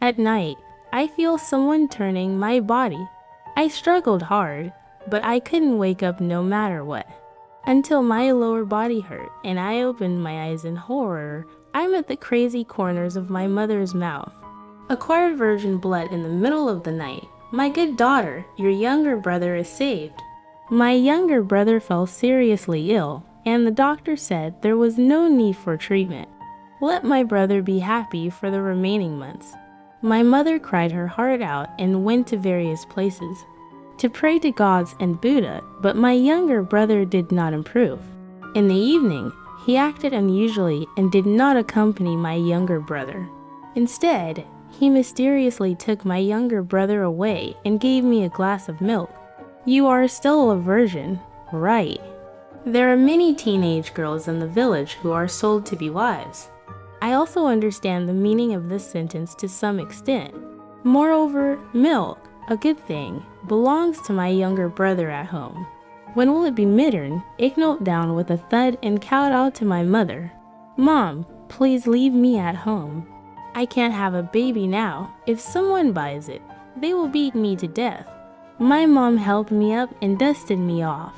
At night, I feel someone turning my body. I struggled hard, but I couldn't wake up no matter what. Until my lower body hurt and I opened my eyes in horror, I'm at the crazy corners of my mother's mouth. Acquired virgin blood in the middle of the night. My good daughter, your younger brother is saved. My younger brother fell seriously ill, and the doctor said there was no need for treatment. Let my brother be happy for the remaining months. My mother cried her heart out and went to various places to pray to gods and Buddha, but my younger brother did not improve. In the evening, he acted unusually and did not accompany my younger brother. Instead, he mysteriously took my younger brother away and gave me a glass of milk. You are still a virgin, right? There are many teenage girls in the village who are sold to be wives. I also understand the meaning of this sentence to some extent. Moreover, milk, a good thing, belongs to my younger brother at home. When will it be midterm? It knelt down with a thud and called out to my mother, "Mom, please leave me at home. I can't have a baby now. If someone buys it, they will beat me to death." My mom helped me up and dusted me off.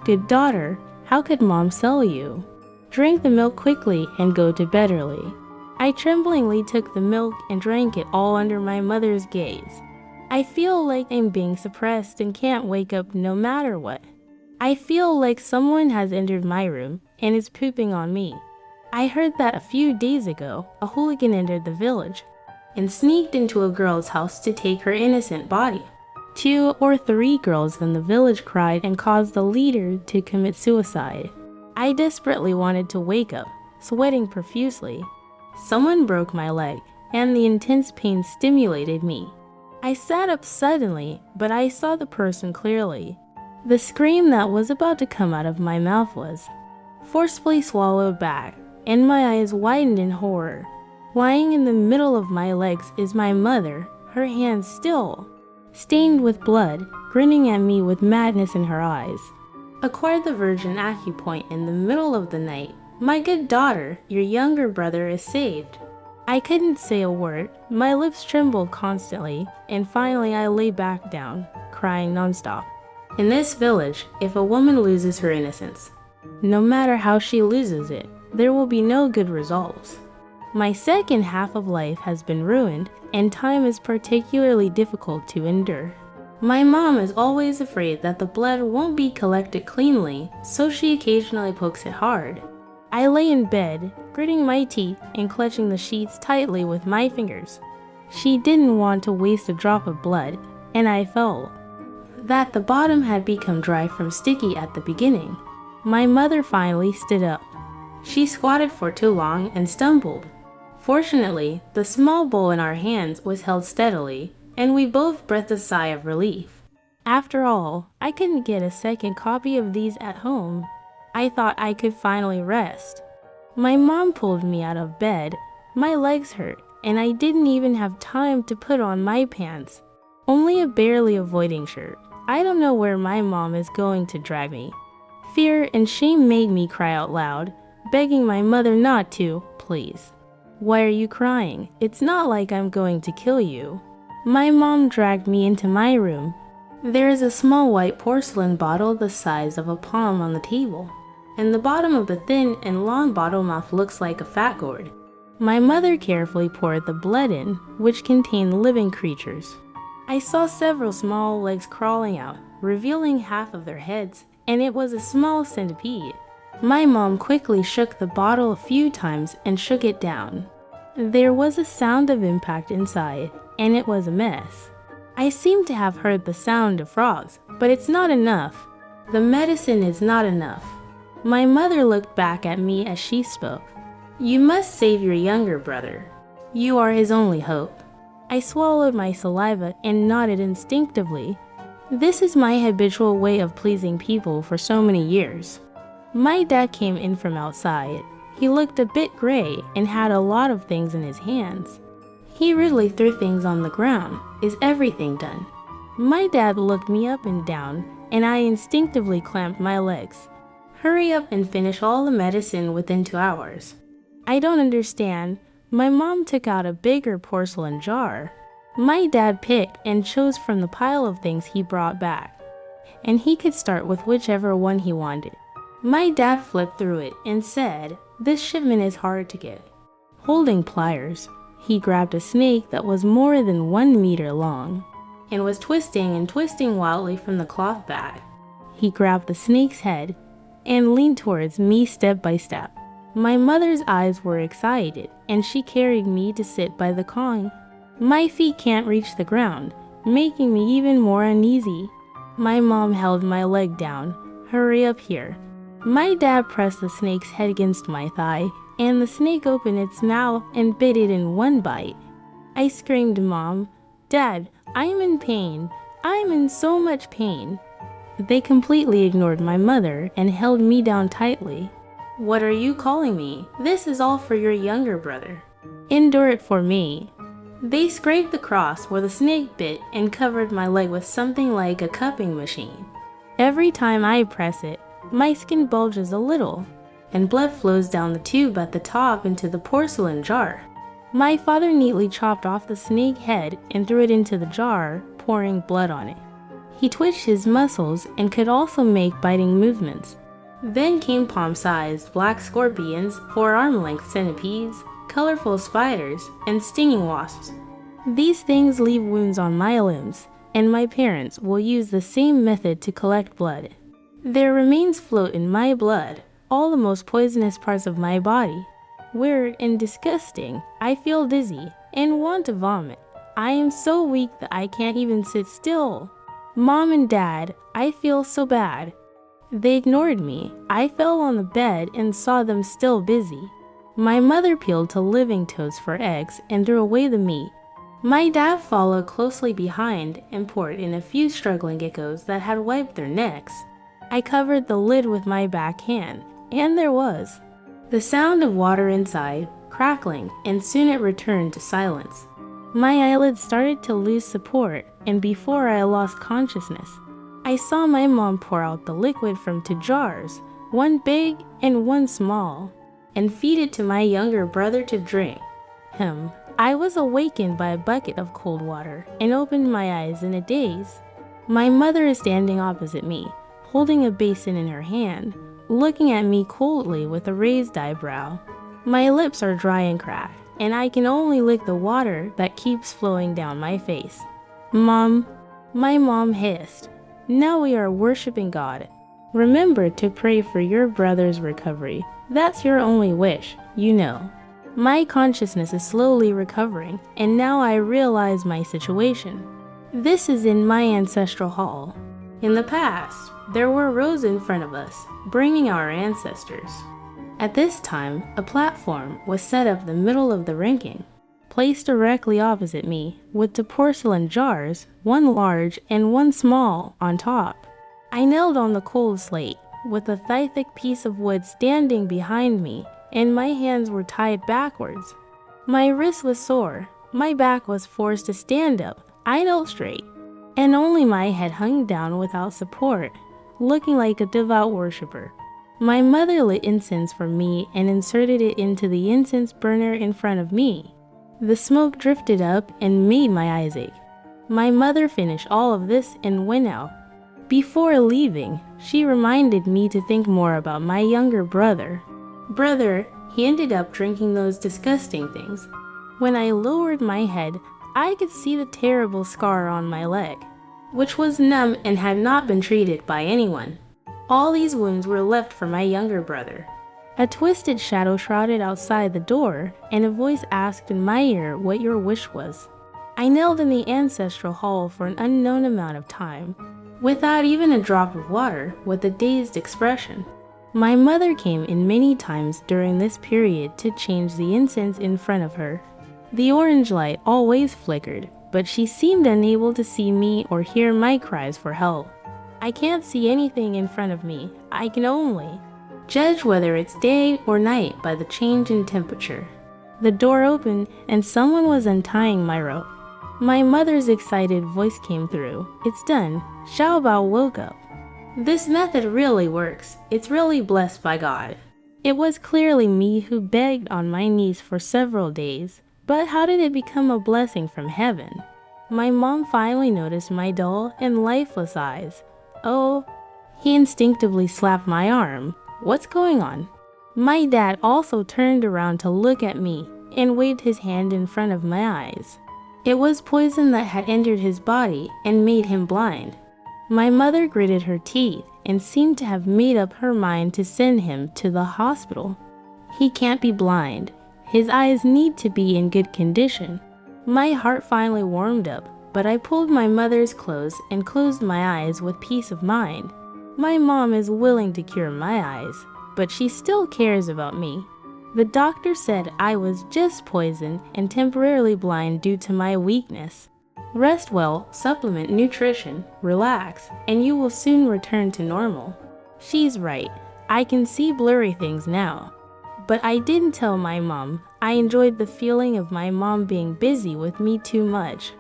Good daughter, how could mom sell you? Drink the milk quickly and go to bed early. I tremblingly took the milk and drank it all under my mother's gaze. I feel like I'm being suppressed and can't wake up no matter what. I feel like someone has entered my room and is pooping on me. I heard that a few days ago, a hooligan entered the village and sneaked into a girl's house to take her innocent body. 2 or 3 girls in the village cried and caused the leader to commit suicide. I desperately wanted to wake up, sweating profusely. Someone broke my leg, and the intense pain stimulated me. I sat up suddenly, but I saw the person clearly. The scream that was about to come out of my mouth was forcefully swallowed back, and my eyes widened in horror. Lying in the middle of my legs is my mother, her hands still stained with blood, grinning at me with madness in her eyes. Acquired the virgin acupoint in the middle of the night. My good daughter, your younger brother is saved. I couldn't say a word, my lips trembled constantly, and finally I lay back down, crying nonstop. In this village, if a woman loses her innocence, no matter how she loses it, there will be no good results. My second half of life has been ruined, and time is particularly difficult to endure. My mom is always afraid that the blood won't be collected cleanly, so she occasionally pokes it hard. I lay in bed, gritting my teeth and clutching the sheets tightly with my fingers. She didn't want to waste a drop of blood, and I felt that the bottom had become dry from sticky at the beginning. My mother finally stood up. She squatted for too long and stumbled. Fortunately, the small bowl in our hands was held steadily, and we both breathed a sigh of relief. After all, I couldn't get a second copy of these at home. I thought I could finally rest. My mom pulled me out of bed. My legs hurt, and I didn't even have time to put on my pants. Only a barely avoiding shirt. I don't know where my mom is going to drag me. Fear and shame made me cry out loud, begging my mother not to, please. Why are you crying? It's not like I'm going to kill you. My mom dragged me into my room. There is a small white porcelain bottle the size of a palm on the table, and the bottom of the thin and long bottle mouth looks like a fat gourd. My mother carefully poured the blood in, which contained living creatures. I saw several small legs crawling out, revealing half of their heads, and it was a small centipede. My mom quickly shook the bottle a few times and shook it down. There was a sound of impact inside, and it was a mess. I seem to have heard the sound of frogs, but it's not enough. The medicine is not enough. My mother looked back at me as she spoke. You must save your younger brother. You are his only hope. I swallowed my saliva and nodded instinctively. This is my habitual way of pleasing people for so many years. My dad came in from outside. He looked a bit gray and had a lot of things in his hands. He rudely threw things on the ground. Is everything done? My dad looked me up and down, and I instinctively clamped my legs. Hurry up and finish all the medicine within 2 hours. I don't understand. My mom took out a bigger porcelain jar. My dad picked and chose from the pile of things he brought back, and he could start with whichever one he wanted. My dad flipped through it and said, "This shipment is hard to get." Holding pliers, he grabbed a snake that was more than 1 meter long and was twisting and twisting wildly from the cloth bag. He grabbed the snake's head and leaned towards me step by step. My mother's eyes were excited, and she carried me to sit by the Kong. My feet can't reach the ground, making me even more uneasy. My mom held my leg down. "Hurry up here." My dad pressed the snake's head against my thigh, and the snake opened its mouth and bit it in one bite. I screamed, "Mom, Dad, I am in pain. I am in so much pain." They completely ignored my mother and held me down tightly. "What are you calling me? This is all for your younger brother. Endure it for me." They scraped the cross where the snake bit and covered my leg with something like a cupping machine. Every time I press it, my skin bulges a little, and blood flows down the tube at the top into the porcelain jar. My father neatly chopped off the snake head and threw it into the jar, pouring blood on it. He twitched his muscles and could also make biting movements. Then came palm-sized black scorpions, forearm-length centipedes, colorful spiders, and stinging wasps. These things leave wounds on my limbs, and my parents will use the same method to collect blood. Their remains float in my blood, all the most poisonous parts of my body. Weird and disgusting, I feel dizzy and want to vomit. I am so weak that I can't even sit still. Mom and Dad, I feel so bad. They ignored me. I fell on the bed and saw them still busy. My mother peeled to living toads for eggs and threw away the meat. My dad followed closely behind and poured in a few struggling geckos that had wiped their necks. I covered the lid with my back hand, and there was the sound of water inside, crackling, and soon it returned to silence. My eyelids started to lose support, and before I lost consciousness, I saw my mom pour out the liquid from 2 jars, one big and one small, and feed it to my younger brother to drink. I was awakened by a bucket of cold water and opened my eyes in a daze. My mother is standing opposite me, holding a basin in her hand, looking at me coldly with a raised eyebrow. My lips are dry and cracked, and I can only lick the water that keeps flowing down my face. "Mom," my mom hissed, "now we are worshiping God. Remember to pray for your brother's recovery. That's your only wish, you know." My consciousness is slowly recovering, and now I realize my situation. This is in my ancestral hall. In the past, there were rows in front of us, bringing our ancestors. At this time, a platform was set up in the middle of the ranking, placed directly opposite me, with 2 porcelain jars, one large and one small, on top. I knelt on the cold slate, with a thigh-thick piece of wood standing behind me, and my hands were tied backwards. My wrist was sore, my back was forced to stand up. I knelt straight, and only my head hung down without support, looking like a devout worshiper. My mother lit incense for me and inserted it into the incense burner in front of me. The smoke drifted up and made my eyes ache. My mother finished all of this and went out. Before leaving, she reminded me to think more about my younger brother. He ended up drinking those disgusting things. When I lowered my head, I could see the terrible scar on my leg, which was numb and had not been treated by anyone. All these wounds were left for my younger brother. A twisted shadow shrouded outside the door, and a voice asked in my ear what your wish was. I knelt in the ancestral hall for an unknown amount of time, without even a drop of water, with a dazed expression. My mother came in many times during this period to change the incense in front of her. The orange light always flickered, but she seemed unable to see me or hear my cries for help. I can't see anything in front of me. I can only judge whether it's day or night by the change in temperature. The door opened and someone was untying my rope. My mother's excited voice came through. "It's done. Xiao Bao woke up." This method really works. It's really blessed by God. It was clearly me who begged on my knees for several days, but how did it become a blessing from heaven? My mom finally noticed my dull and lifeless eyes. Oh, he instinctively slapped my arm. What's going on? My dad also turned around to look at me and waved his hand in front of my eyes. It was poison that had entered his body and made him blind. My mother gritted her teeth and seemed to have made up her mind to send him to the hospital. He can't be blind. His eyes need to be in good condition. My heart finally warmed up, but I pulled my mother's clothes and closed my eyes with peace of mind. My mom is willing to cure my eyes, but she still cares about me. The doctor said I was just poisoned and temporarily blind due to my weakness. Rest well, supplement nutrition, relax, and you will soon return to normal. She's right. I can see blurry things now. But I didn't tell my mom. I enjoyed the feeling of my mom being busy with me too much.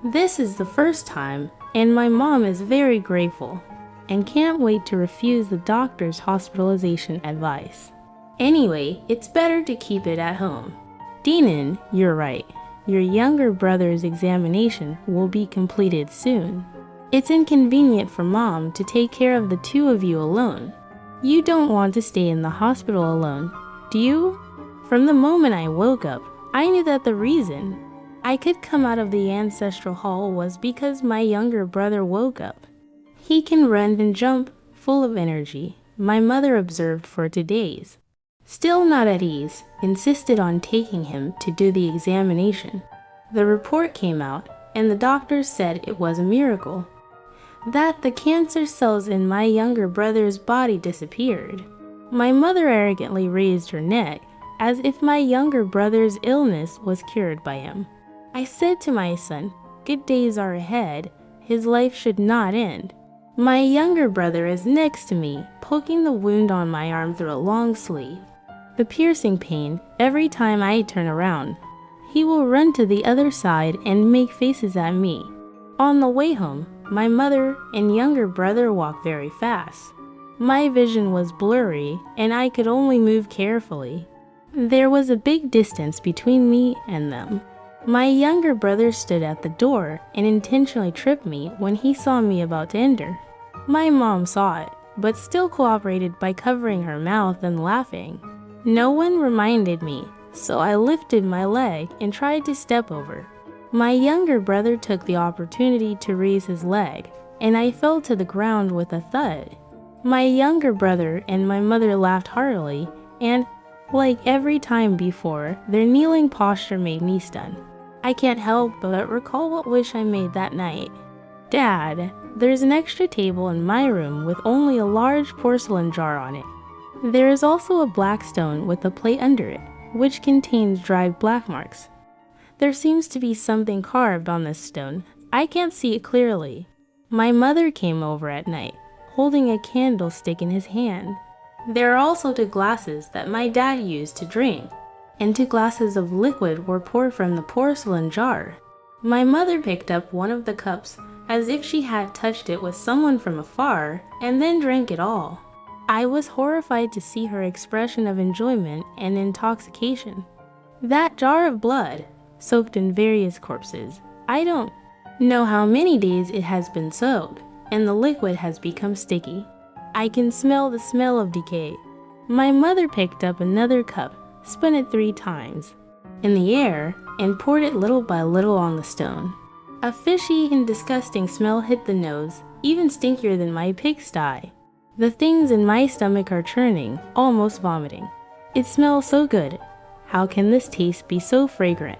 This is the first time, and my mom is very grateful and can't wait to refuse the doctor's hospitalization advice. Anyway, it's better to keep it at home. Dinan, you're right. Your younger brother's examination will be completed soon. It's inconvenient for Mom to take care of the two of you alone. You don't want to stay in the hospital alone, do you? From the moment I woke up, I knew that the reason I could come out of the ancestral hall was because my younger brother woke up. He can run and jump, full of energy, my mother observed for 2 days. Still not at ease, insisted on taking him to do the examination. The report came out, and the doctors said it was a miracle. That the cancer cells in my younger brother's body disappeared. My mother arrogantly raised her neck, as if my younger brother's illness was cured by him. I said to my son, good days are ahead, his life should not end. My younger brother is next to me, poking the wound on my arm through a long sleeve. The piercing pain every time I turn around. He will run to the other side and make faces at me. On the way home, my mother and younger brother walked very fast. My vision was blurry and I could only move carefully. There was a big distance between me and them. My younger brother stood at the door and intentionally tripped me when he saw me about to enter. My mom saw it, but still cooperated by covering her mouth and laughing. No one reminded me, so I lifted my leg and tried to step over. My younger brother took the opportunity to raise his leg, and I fell to the ground with a thud. My younger brother and my mother laughed heartily, and, like every time before, their kneeling posture made me stunned. I can't help but recall what wish I made that night. Dad, there's an extra table in my room with only a large porcelain jar on it. There is also a black stone with a plate under it, which contains dried black marks. There seems to be something carved on this stone. I can't see it clearly. My mother came over at night, holding a candlestick in his hand. There are also 2 glasses that my dad used to drink, and 2 glasses of liquid were poured from the porcelain jar. My mother picked up one of the cups as if she had touched it with someone from afar, and then drank it all. I was horrified to see her expression of enjoyment and intoxication. That jar of blood, soaked in various corpses, I don't know how many days it has been soaked, and the liquid has become sticky. I can smell the smell of decay. My mother picked up another cup, spun it 3 times in the air, and poured it little by little on the stone. A fishy and disgusting smell hit the nose, even stinkier than my pigsty. The things in my stomach are churning, almost vomiting. It smells so good. How can this taste be so fragrant?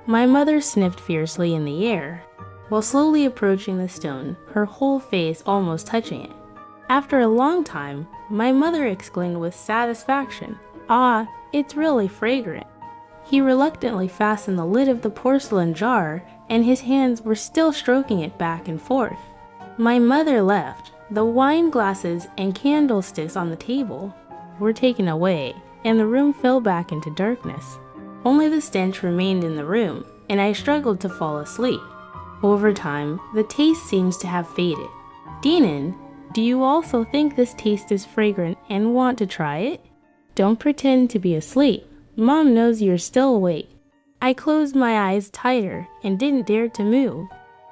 My mother sniffed fiercely in the air, while slowly approaching the stone, her whole face almost touching it. After a long time, my mother exclaimed with satisfaction, "Ah, it's really fragrant." He reluctantly fastened the lid of the porcelain jar, and his hands were still stroking it back and forth. My mother left. The wine glasses and candlesticks on the table were taken away, and the room fell back into darkness. Only the stench remained in the room, and I struggled to fall asleep. Over time, the taste seems to have faded. Dinan, do you also think this taste is fragrant and want to try it? Don't pretend to be asleep. Mom knows you're still awake. I closed my eyes tighter and didn't dare to move.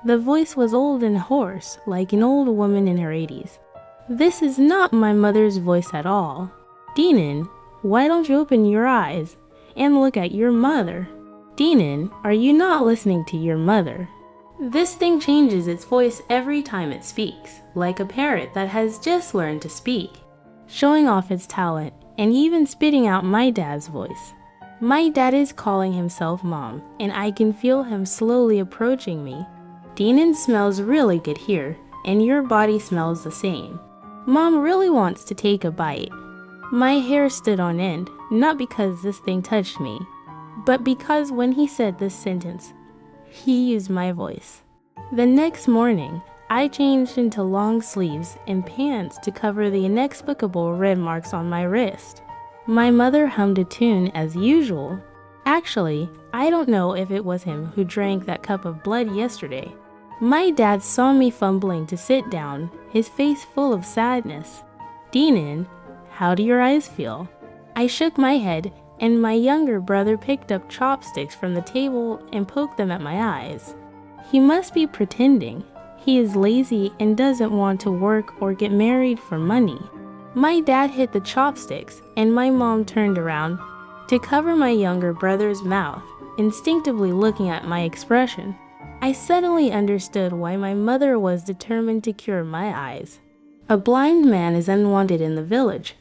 The voice was old and hoarse, like an old woman in her 80s. This is not my mother's voice at all. Dinan, why don't you open your eyes and look at your mother? Dinan, are you not listening to your mother? This thing changes its voice every time it speaks, like a parrot that has just learned to speak, showing off its talent and even spitting out my dad's voice. My dad is calling himself Mom, and I can feel him slowly approaching me. Dinan smells really good here, and your body smells the same. Mom really wants to take a bite. My hair stood on end, not because this thing touched me, but because when he said this sentence, he used my voice. The next morning, I changed into long sleeves and pants to cover the inexplicable red marks on my wrist. My mother hummed a tune as usual. Actually, I don't know if it was him who drank that cup of blood yesterday. My dad saw me fumbling to sit down, his face full of sadness. Dinan, how do your eyes feel? I shook my head, and my younger brother picked up chopsticks from the table and poked them at my eyes. He must be pretending. He is lazy and doesn't want to work or get married for money. My dad hit the chopsticks, and my mom turned around to cover my younger brother's mouth, instinctively looking at my expression. I suddenly understood why my mother was determined to cure my eyes. A blind man is unwanted in the village.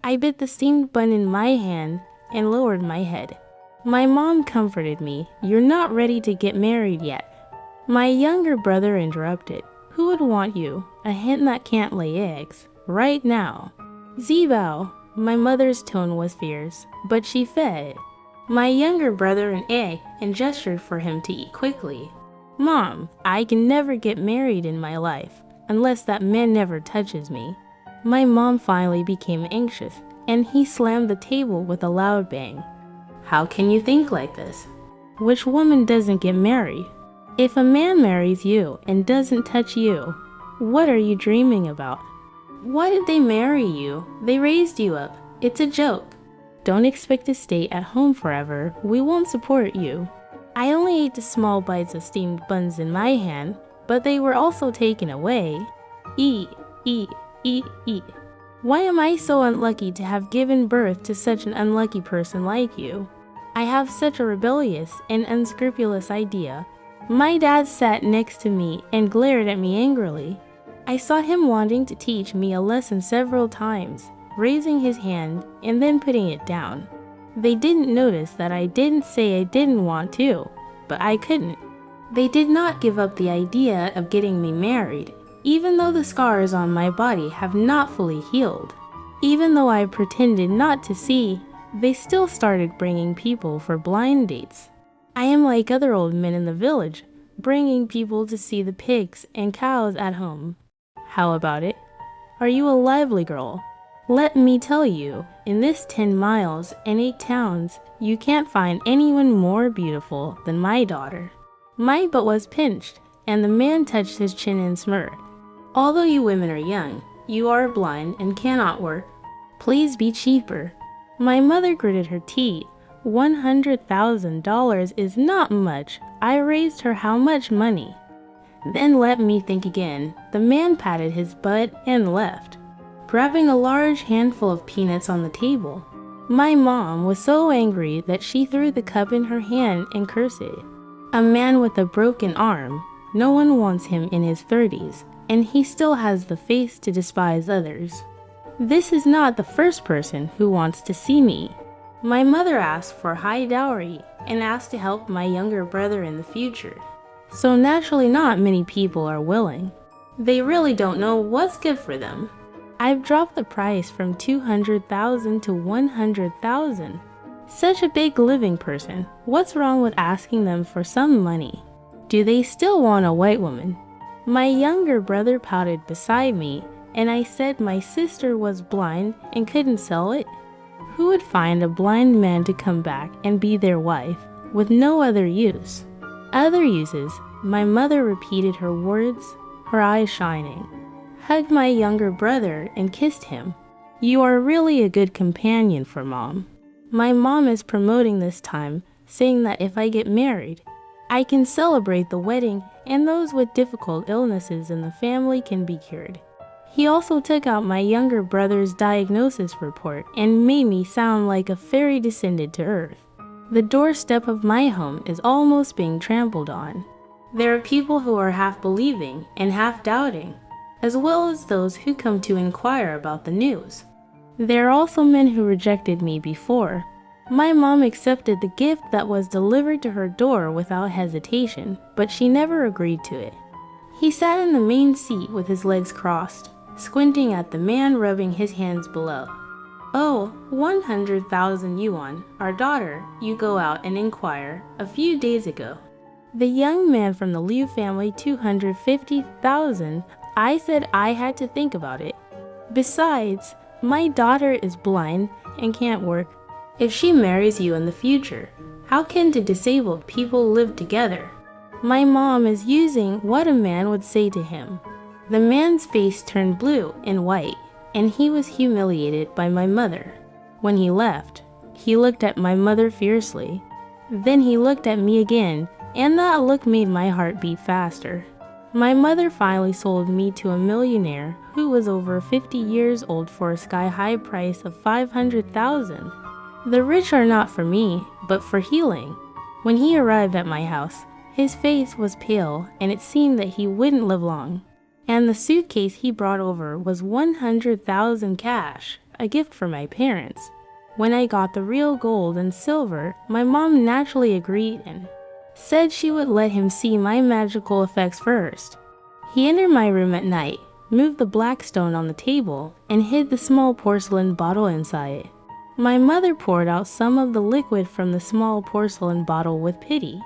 I bit the steamed bun in my hand and lowered my head. My mom comforted me. You're not ready to get married yet. My younger brother interrupted. Who would want you, a hen that can't lay eggs, right now? Zibao. My mother's tone was fierce, but she fed my younger brother an egg and gestured for him to eat quickly. Mom, I can never get married in my life, unless that man never touches me. My mom finally became anxious, and he slammed the table with a loud bang. How can you think like this? Which woman doesn't get married? If a man marries you and doesn't touch you, what are you dreaming about? Why did they marry you? They raised you up. It's a joke. Don't expect to stay at home forever. We won't support you. I only ate the small bites of steamed buns in my hand, but they were also taken away. Eat, eat, eat, eat. Why am I so unlucky to have given birth to such an unlucky person like you? I have such a rebellious and unscrupulous idea. My dad sat next to me and glared at me angrily. I saw him wanting to teach me a lesson several times, raising his hand and then putting it down. They didn't notice that I didn't say I didn't want to, but I couldn't. They did not give up the idea of getting me married, even though the scars on my body have not fully healed. Even though I pretended not to see, they still started bringing people for blind dates. I am like other old men in the village, bringing people to see the pigs and cows at home. How about it? Are you a lively girl? Let me tell you, in this 10 miles and 8 towns, you can't find anyone more beautiful than my daughter. My butt was pinched, and the man touched his chin and smirked. Although you women are young, you are blind and cannot work. Please be cheaper. My mother gritted her teeth. $100,000 is not much. I raised her how much money? Then let me think again. The man patted his butt and left, grabbing a large handful of peanuts on the table. My mom was so angry that she threw the cup in her hand and cursed. A man with a broken arm. No one wants him in his 30s, and he still has the face to despise others. This is not the first person who wants to see me. My mother asked for high dowry and asked to help my younger brother in the future. So naturally not many people are willing. They really don't know what's good for them. I've dropped the price from $200,000 to $100,000. Such a big living person. What's wrong with asking them for some money? Do they still want a white woman? My younger brother pouted beside me, and I said my sister was blind and couldn't sell it. Who would find a blind man to come back and be their wife with no other use? Other uses, my mother repeated her words, her eyes shining. Hugged my younger brother and kissed him. You are really a good companion for Mom. My mom is promoting this time, saying that if I get married, I can celebrate the wedding and those with difficult illnesses in the family can be cured. He also took out my younger brother's diagnosis report and made me sound like a fairy descended to earth. The doorstep of my home is almost being trampled on. There are people who are half believing and half doubting, as well as those who come to inquire about the news. There are also men who rejected me before. My mom accepted the gift that was delivered to her door without hesitation, but she never agreed to it. He sat in the main seat with his legs crossed, squinting at the man rubbing his hands below. Oh, 100,000 yuan, our daughter, you go out and inquire, a few days ago. The young man from the Liu family, 250,000. I said I had to think about it. Besides, my daughter is blind and can't work. If she marries you in the future, how can two disabled people live together? My mom is using what a man would say to him. The man's face turned blue and white, and he was humiliated by my mother. When he left, he looked at my mother fiercely. Then he looked at me again, and that look made my heart beat faster. My mother finally sold me to a millionaire who was over 50 years old for a sky-high price of 500,000. The rich are not for me, but for healing. When he arrived at my house, his face was pale and it seemed that he wouldn't live long. And the suitcase he brought over was 100,000 cash, a gift for my parents. When I got the real gold and silver, my mom naturally agreed and said she would let him see my magical effects first. He entered my room at night, moved the black stone on the table, and hid the small porcelain bottle inside it. My mother poured out some of the liquid from the small porcelain bottle with pity,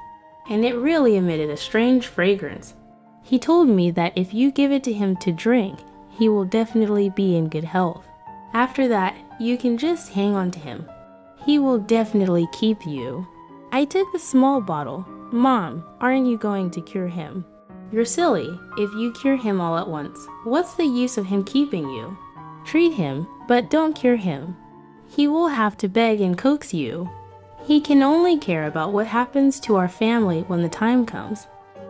and it really emitted a strange fragrance. He told me that if you give it to him to drink, he will definitely be in good health. After that, you can just hang on to him. He will definitely keep you. I took the small bottle. Mom, aren't you going to cure him? You're silly. If you cure him all at once, what's the use of him keeping you? Treat him, but don't cure him. He will have to beg and coax you. He can only care about what happens to our family when the time comes.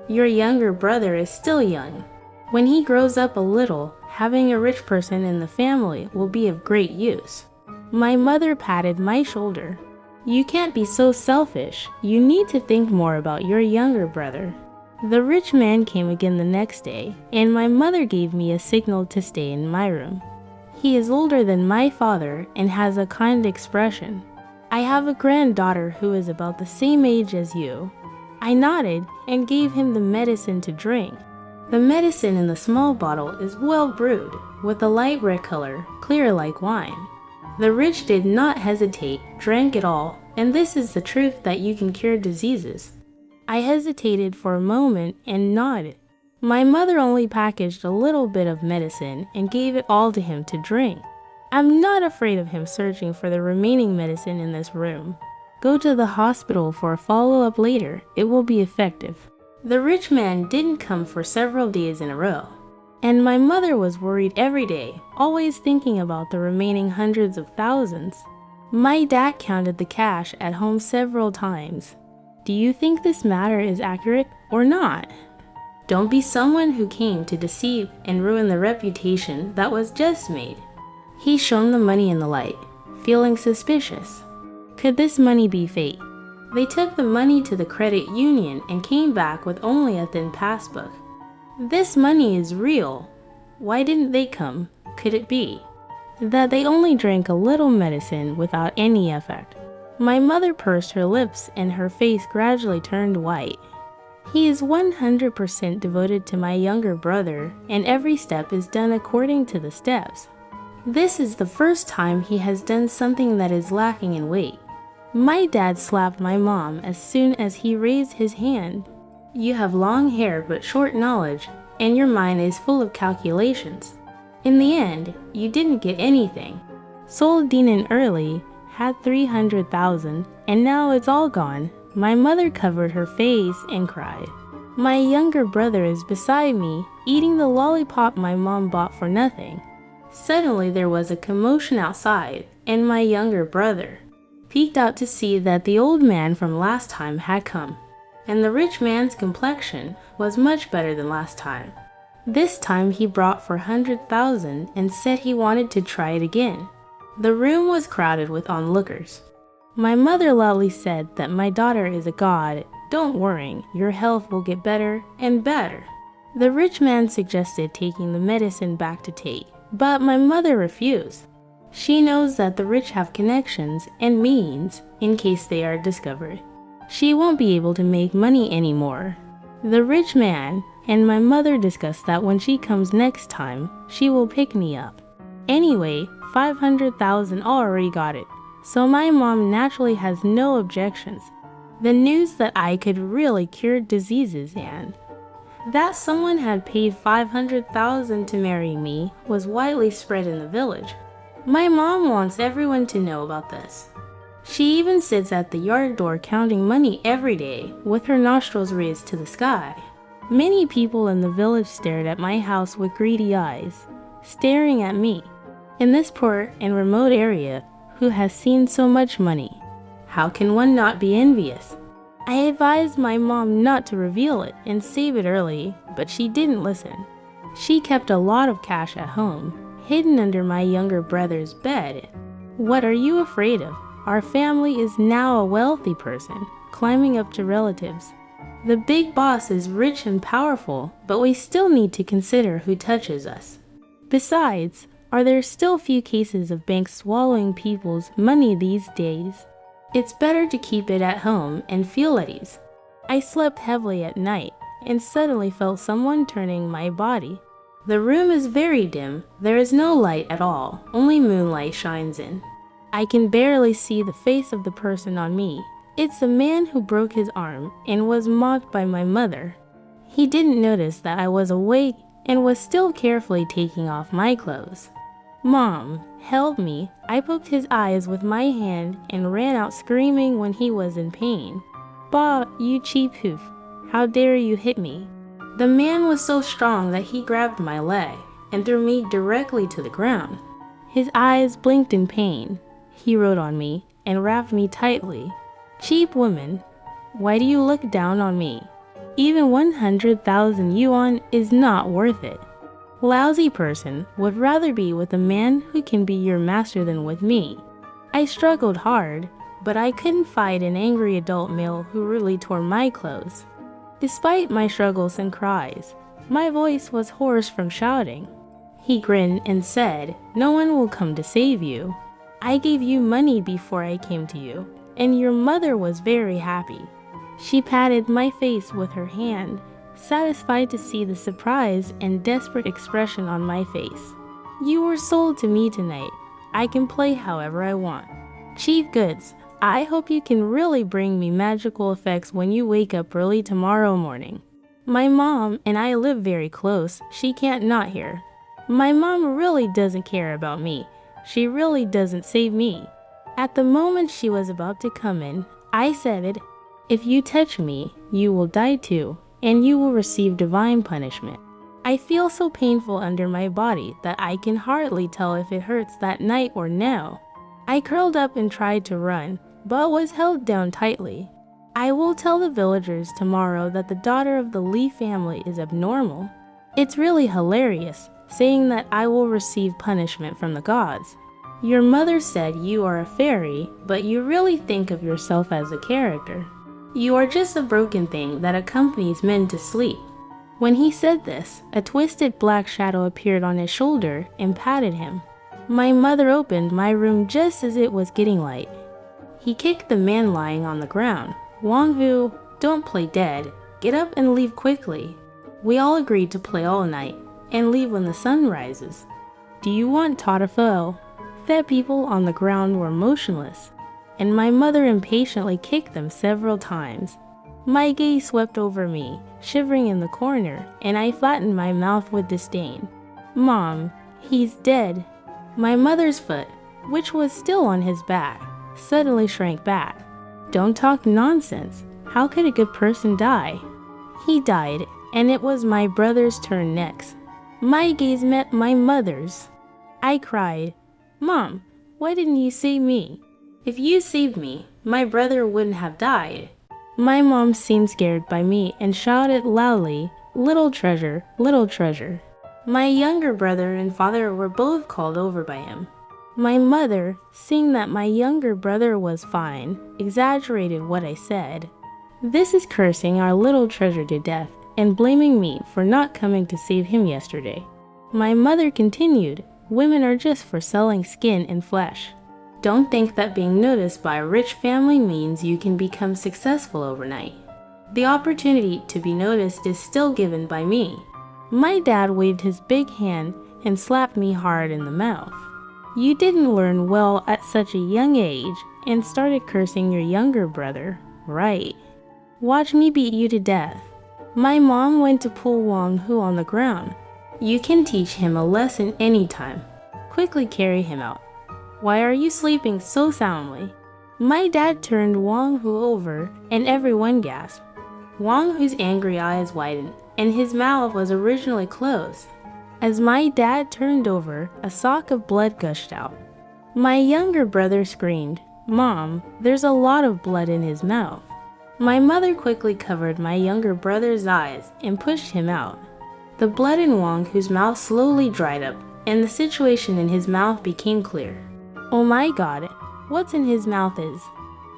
Your younger brother is still young. When he grows up a little, having a rich person in the family will be of great use. My mother patted my shoulder. You can't be so selfish. You need to think more about your younger brother. The rich man came again the next day, and my mother gave me a signal to stay in my room. He is older than my father and has a kind expression. I have a granddaughter who is about the same age as you. I nodded and gave him the medicine to drink. The medicine in the small bottle is well brewed, with a light red color, clear like wine. The rich did not hesitate, drank it all, and this is the truth that you can cure diseases. I hesitated for a moment and nodded. My mother only packaged a little bit of medicine and gave it all to him to drink. I'm not afraid of him searching for the remaining medicine in this room. Go to the hospital for a follow-up later. It will be effective. The rich man didn't come for several days in a row. And my mother was worried every day, always thinking about the remaining hundreds of thousands. My dad counted the cash at home several times. Do you think this matter is accurate or not? Don't be someone who came to deceive and ruin the reputation that was just made. He shone the money in the light, feeling suspicious. Could this money be fake? They took the money to the credit union and came back with only a thin passbook. This money is real. Why didn't they come? Could it be that they only drank a little medicine without any effect? My mother pursed her lips and her face gradually turned white. He is 100% devoted to my younger brother, and every step is done according to the steps. This is the first time he has done something that is lacking in weight. My dad slapped my mom as soon as he raised his hand. You have long hair but short knowledge, and your mind is full of calculations. In the end, you didn't get anything. Sold Dinan early, had 300,000, and now it's all gone. My mother covered her face and cried. My younger brother is beside me, eating the lollipop my mom bought for nothing. Suddenly there was a commotion outside, and my younger brother peeked out to see that the old man from last time had come, and the rich man's complexion was much better than last time. This time he brought 400,000 and said he wanted to try it again. The room was crowded with onlookers. My mother loudly said that my daughter is a god. Don't worry, your health will get better and better. The rich man suggested taking the medicine back to Tate, but my mother refused. She knows that the rich have connections and means in case they are discovered. She won't be able to make money anymore. The rich man and my mother discussed that when she comes next time, she will pick me up. Anyway, 500,000 already got it, so my mom naturally has no objections. The news that I could really cure diseases and that someone had paid 500,000 to marry me was widely spread in the village. My mom wants everyone to know about this. She even sits at the yard door counting money every day with her nostrils raised to the sky. Many people in the village stared at my house with greedy eyes, staring at me, in this poor and remote area, who has seen so much money. How can one not be envious? I advised my mom not to reveal it and save it early, but she didn't listen. She kept a lot of cash at home, hidden under my younger brother's bed. What are you afraid of? Our family is now a wealthy person, climbing up to relatives. The big boss is rich and powerful, but we still need to consider who touches us. Besides, are there still few cases of banks swallowing people's money these days? It's better to keep it at home and feel at ease. I slept heavily at night and suddenly felt someone turning my body. The room is very dim. There is no light at all, only moonlight shines in. I can barely see the face of the person on me. It's a man who broke his arm and was mocked by my mother. He didn't notice that I was awake and was still carefully taking off my clothes. Mom, help me. I poked his eyes with my hand and ran out screaming when he was in pain. Bah, you cheap hoof. How dare you hit me? The man was so strong that he grabbed my leg and threw me directly to the ground. His eyes blinked in pain. He rode on me and wrapped me tightly. Cheap woman, why do you look down on me? Even 100,000 yuan is not worth it. Lousy person would rather be with a man who can be your master than with me. I struggled hard, but I couldn't fight an angry adult male who rudely tore my clothes. Despite my struggles and cries, my voice was hoarse from shouting. He grinned and said, "No one will come to save you. I gave you money before I came to you, and your mother was very happy." She patted my face with her hand, satisfied to see the surprise and desperate expression on my face. "You were sold to me tonight. I can play however I want. Cheap goods. I hope you can really bring me magical effects when you wake up early tomorrow morning. My mom and I live very close. She can't not hear. My mom really doesn't care about me. She really doesn't save me." At the moment she was about to come in, I said, "If you touch me, you will die too, and you will receive divine punishment." I feel so painful under my body that I can hardly tell if it hurts that night or now. I curled up and tried to run, but was held down tightly. I will tell the villagers tomorrow that the daughter of the Lee family is abnormal. It's really hilarious, saying that I will receive punishment from the gods. Your mother said you are a fairy, but you really think of yourself as a character. You are just a broken thing that accompanies men to sleep. When he said this, a twisted black shadow appeared on his shoulder and patted him. My mother opened my room just as it was getting light. He kicked the man lying on the ground. "Wang-Hu, don't play dead. Get up and leave quickly." We all agreed to play all night and leave when the sun rises. "Do you want Totafo?" Fat people on the ground were motionless, and my mother impatiently kicked them several times. My gaze swept over me, shivering in the corner, and I flattened my mouth with disdain. "Mom, he's dead." My mother's foot, which was still on his back, suddenly shrank back. "Don't talk nonsense. How could a good person die?" He died, and it was my brother's turn next. My gaze met my mother's. I cried, "Mom, why didn't you save me? If you saved me, my brother wouldn't have died." My mom seemed scared by me and shouted loudly, "Little treasure, little treasure." My younger brother and father were both called over by him. My mother, seeing that my younger brother was fine, exaggerated what I said. This is cursing our little treasure to death and blaming me for not coming to save him yesterday. My mother continued, "Women are just for selling skin and flesh. Don't think that being noticed by a rich family means you can become successful overnight. The opportunity to be noticed is still given by me." My dad waved his big hand and slapped me hard in the mouth. "You didn't learn well at such a young age and started cursing your younger brother, right? Watch me beat you to death." My mom went to pull Wang Hu on the ground. "You can teach him a lesson anytime. Quickly carry him out. Why are you sleeping so soundly?" My dad turned Wang Hu over and everyone gasped. Wang Hu's angry eyes widened and his mouth was originally closed. As my dad turned over, a sock of blood gushed out. My younger brother screamed, "Mom, there's a lot of blood in his mouth." My mother quickly covered my younger brother's eyes and pushed him out. The blood in Wang Hu's mouth slowly dried up, and the situation in his mouth became clear. "Oh my God, what's in his mouth is?"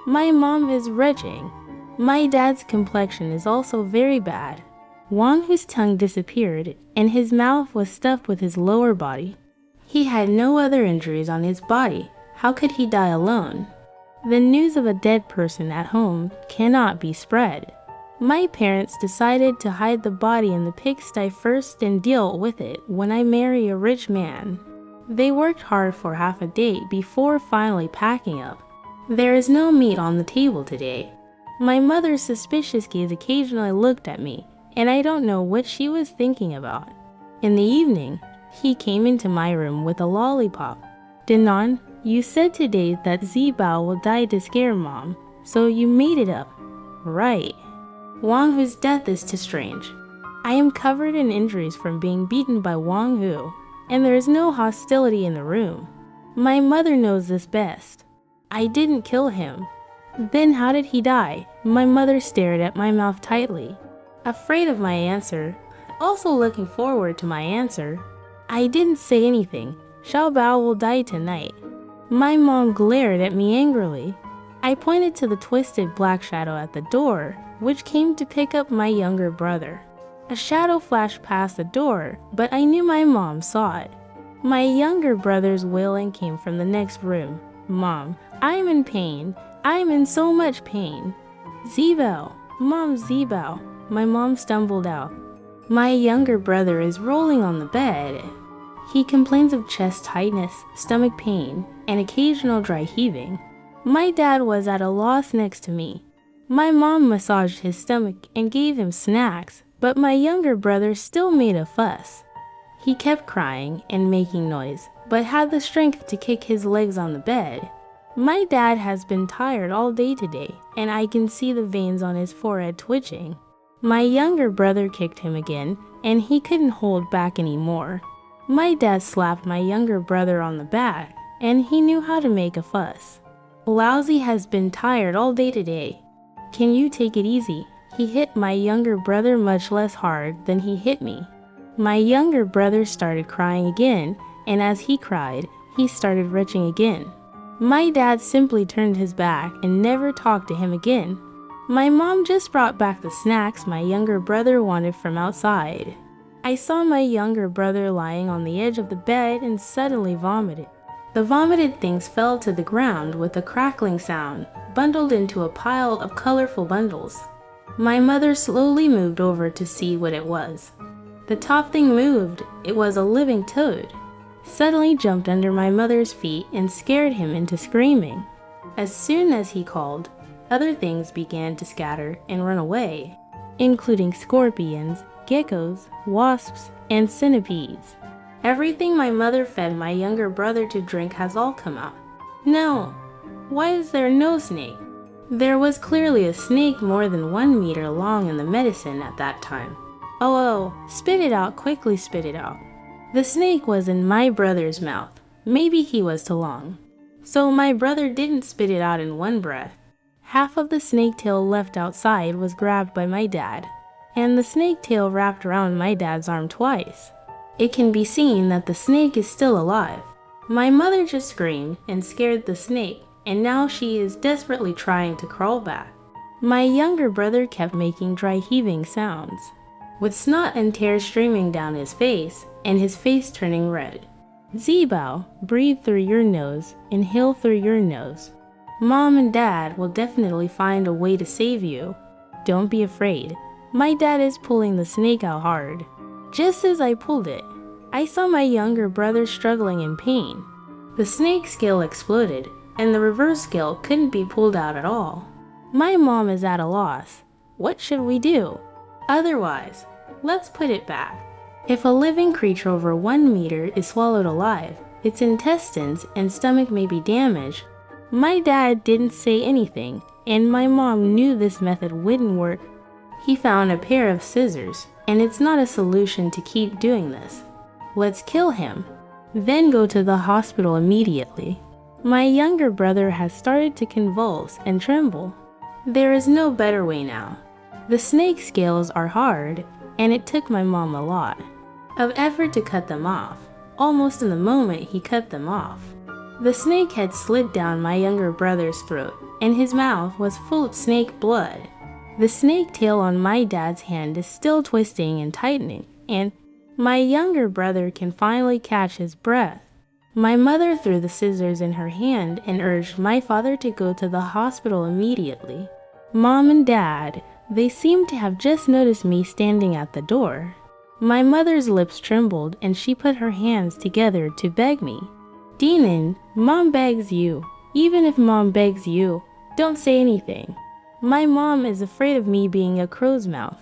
My mom is retching. My dad's complexion is also very bad. Wang Hu's tongue disappeared, and his mouth was stuffed with his lower body. He had no other injuries on his body. How could he die alone? The news of a dead person at home cannot be spread. My parents decided to hide the body in the pigsty first and deal with it when I marry a rich man. They worked hard for half a day before finally packing up. There is no meat on the table today. My mother's suspicious gaze occasionally looked at me, and I don't know what she was thinking about. In the evening, he came into my room with a lollipop. "Dinan, you said today that Zibao will die to scare Mom, so you made it up, right? Wang Hu's death is too strange. I am covered in injuries from being beaten by Wang Hu, and there is no hostility in the room. My mother knows this best. I didn't kill him." "Then how did he die?" My mother stared at my mouth tightly, afraid of my answer, also looking forward to my answer. I didn't say anything. "Xiao Bao will die tonight." My mom glared at me angrily. I pointed to the twisted black shadow at the door, which came to pick up my younger brother. A shadow flashed past the door, but I knew my mom saw it. My younger brother's wailing came from the next room. "Mom, I am in pain. I am in so much pain. Zibao, Mom, Zibao." My mom stumbled out. "My younger brother is rolling on the bed. He complains of chest tightness, stomach pain, and occasional dry heaving." My dad was at a loss next to me. My mom massaged his stomach and gave him snacks, but my younger brother still made a fuss. He kept crying and making noise, but had the strength to kick his legs on the bed. My dad has been tired all day today, and I can see the veins on his forehead twitching. My younger brother kicked him again, and he couldn't hold back anymore. My dad slapped my younger brother on the back, and he knew how to make a fuss. "Lousy has been tired all day today. Can you take it easy?" He hit my younger brother much less hard than he hit me. My younger brother started crying again, and as he cried, he started retching again. My dad simply turned his back and never talked to him again. My mom just brought back the snacks my younger brother wanted from outside. I saw my younger brother lying on the edge of the bed and suddenly vomited. The vomited things fell to the ground with a crackling sound, bundled into a pile of colorful bundles. My mother slowly moved over to see what it was. The top thing moved. It was a living toad. Suddenly jumped under my mother's feet and scared him into screaming. As soon as he called, other things began to scatter and run away, including scorpions, geckos, wasps, and centipedes. Everything my mother fed my younger brother to drink has all come out. No, why is there no snake? There was clearly a snake more than 1 meter long in the medicine at that time. Oh, spit it out, quickly spit it out. The snake was in my brother's mouth. Maybe he was too long. So my brother didn't spit it out in one breath. Half of the snake tail left outside was grabbed by my dad, and the snake tail wrapped around my dad's arm twice. It can be seen that the snake is still alive. My mother just screamed and scared the snake, and now she is desperately trying to crawl back. My younger brother kept making dry heaving sounds, with snot and tears streaming down his face, and his face turning red. Zebao, breathe through your nose, inhale through your nose. Mom and Dad will definitely find a way to save you. Don't be afraid. My dad is pulling the snake out hard. Just as I pulled it, I saw my younger brother struggling in pain. The snake scale exploded, and the reverse scale couldn't be pulled out at all. My mom is at a loss. What should we do? Otherwise, let's put it back. If a living creature over 1 meter is swallowed alive, its intestines and stomach may be damaged. My dad didn't say anything, and my mom knew this method wouldn't work. He found a pair of scissors, and it's not a solution to keep doing this. Let's kill him, then go to the hospital immediately. My younger brother has started to convulse and tremble. There is no better way now. The snake scales are hard, and it took my mom a lot of effort to cut them off. Almost in the moment he cut them off, the snake had slid down my younger brother's throat, and his mouth was full of snake blood. The snake tail on my dad's hand is still twisting and tightening, and my younger brother can finally catch his breath. My mother threw the scissors in her hand and urged my father to go to the hospital immediately. Mom and Dad, they seemed to have just noticed me standing at the door. My mother's lips trembled and she put her hands together to beg me. Dinan, Mom begs you. Even if Mom begs you, don't say anything. My mom is afraid of me being a crow's mouth.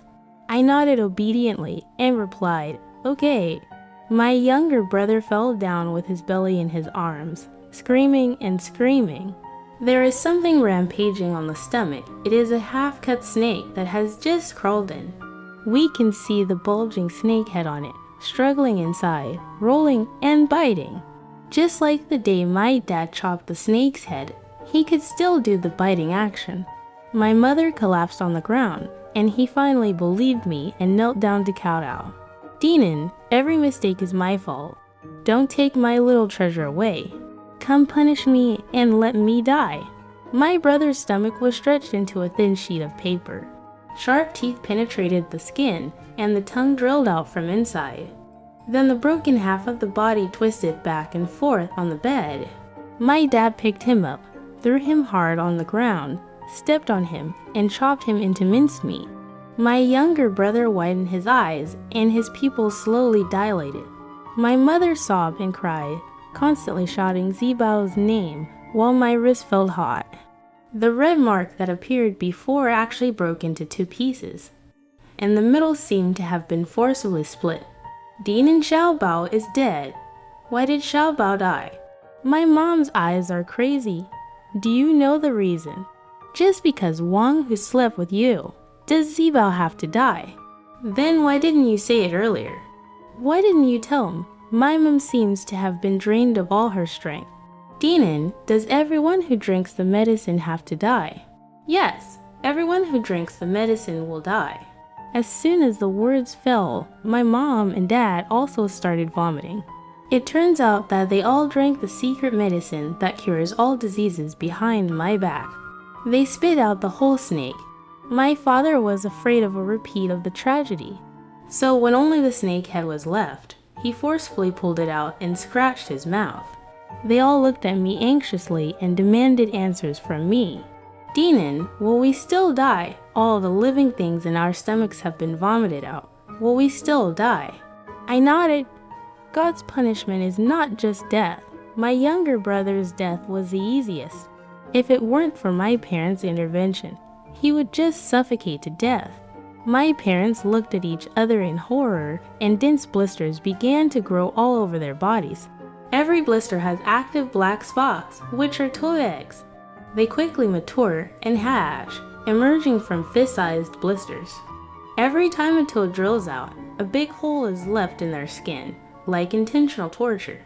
I nodded obediently and replied, okay. My younger brother fell down with his belly in his arms, screaming and screaming. There is something rampaging on the stomach. It is a half-cut snake that has just crawled in. We can see the bulging snake head on it, struggling inside, rolling and biting. Just like the day my dad chopped the snake's head, he could still do the biting action. My mother collapsed on the ground, and he finally believed me and knelt down to kowtow. Dinan, every mistake is my fault. Don't take my little treasure away. Come punish me and let me die. My brother's stomach was stretched into a thin sheet of paper. Sharp teeth penetrated the skin, and the tongue drilled out from inside. Then the broken half of the body twisted back and forth on the bed. My dad picked him up, threw him hard on the ground, stepped on him, and chopped him into mincemeat. My younger brother widened his eyes, and his pupils slowly dilated. My mother sobbed and cried, constantly shouting Zibao's name, while my wrist felt hot. The red mark that appeared before actually broke into 2 pieces, and the middle seemed to have been forcibly split. Dinan Xiaobao is dead. Why did Xiaobao die? My mom's eyes are crazy. Do you know the reason? Just because Wang, who slept with you, does Zibao have to die? Then why didn't you say it earlier? Why didn't you tell him? My mom seems to have been drained of all her strength. Dinan, does everyone who drinks the medicine have to die? Yes, everyone who drinks the medicine will die. As soon as the words fell, my mom and dad also started vomiting. It turns out that they all drank the secret medicine that cures all diseases behind my back. They spit out the whole snake. My father was afraid of a repeat of the tragedy. So when only the snake head was left, he forcefully pulled it out and scratched his mouth. They all looked at me anxiously and demanded answers from me. Dinan, will we still die? All the living things in our stomachs have been vomited out. Will we still die? I nodded. God's punishment is not just death. My younger brother's death was the easiest. If it weren't for my parents' intervention, he would just suffocate to death. My parents looked at each other in horror, and dense blisters began to grow all over their bodies. Every blister has active black spots, which are toad eggs. They quickly mature and hatch, emerging from fist-sized blisters. Every time a toad drills out, a big hole is left in their skin, like intentional torture.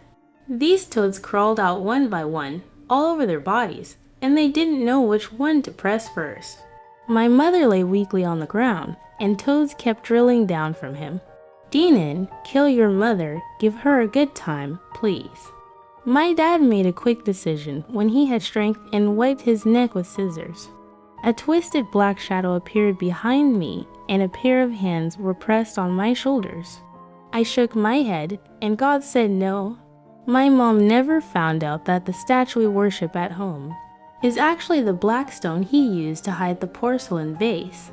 These toads crawled out one by one, all over their bodies, and they didn't know which one to press first. My mother lay weakly on the ground, and toads kept drilling down from him. Dinan, kill your mother, give her a good time, please. My dad made a quick decision when he had strength and wiped his neck with scissors. A twisted black shadow appeared behind me, and a pair of hands were pressed on my shoulders. I shook my head, and God said no. My mom never found out that the statue we worship at home is actually the black stone he used to hide the porcelain vase.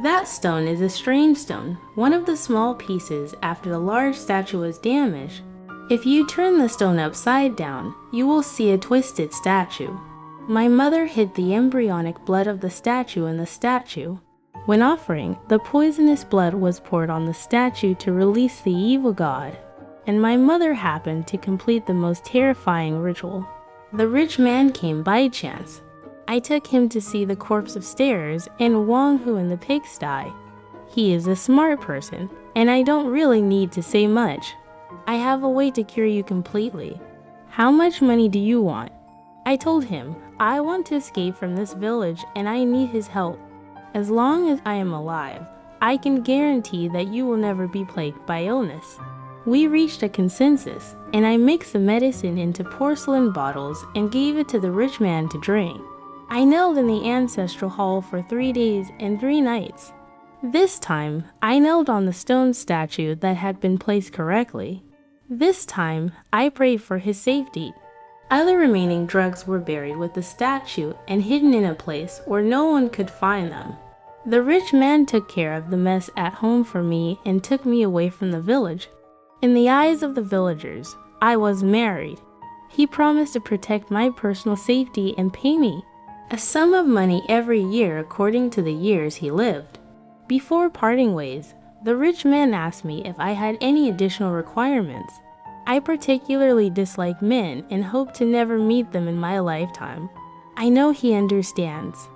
That stone is a strange stone, one of the small pieces after the large statue was damaged. If you turn the stone upside down, you will see a twisted statue. My mother hid the embryonic blood of the statue in the statue. When offering, the poisonous blood was poured on the statue to release the evil god, and my mother happened to complete the most terrifying ritual. The rich man came by chance. I took him to see the corpse upstairs and Wang Hu in the pigsty. He is a smart person, and I don't really need to say much. I have a way to cure you completely. How much money do you want? I told him, I want to escape from this village and I need his help. As long as I am alive, I can guarantee that you will never be plagued by illness. We reached a consensus, and I mixed the medicine into porcelain bottles and gave it to the rich man to drink. I knelt in the ancestral hall for 3 days and 3 nights. This time, I knelt on the stone statue that had been placed correctly. This time, I prayed for his safety. Other remaining drugs were buried with the statue and hidden in a place where no one could find them. The rich man took care of the mess at home for me and took me away from the village. In the eyes of the villagers, I was married. He promised to protect my personal safety and pay me a sum of money every year according to the years he lived. Before parting ways, the rich man asked me if I had any additional requirements. I particularly dislike men and hope to never meet them in my lifetime. I know he understands.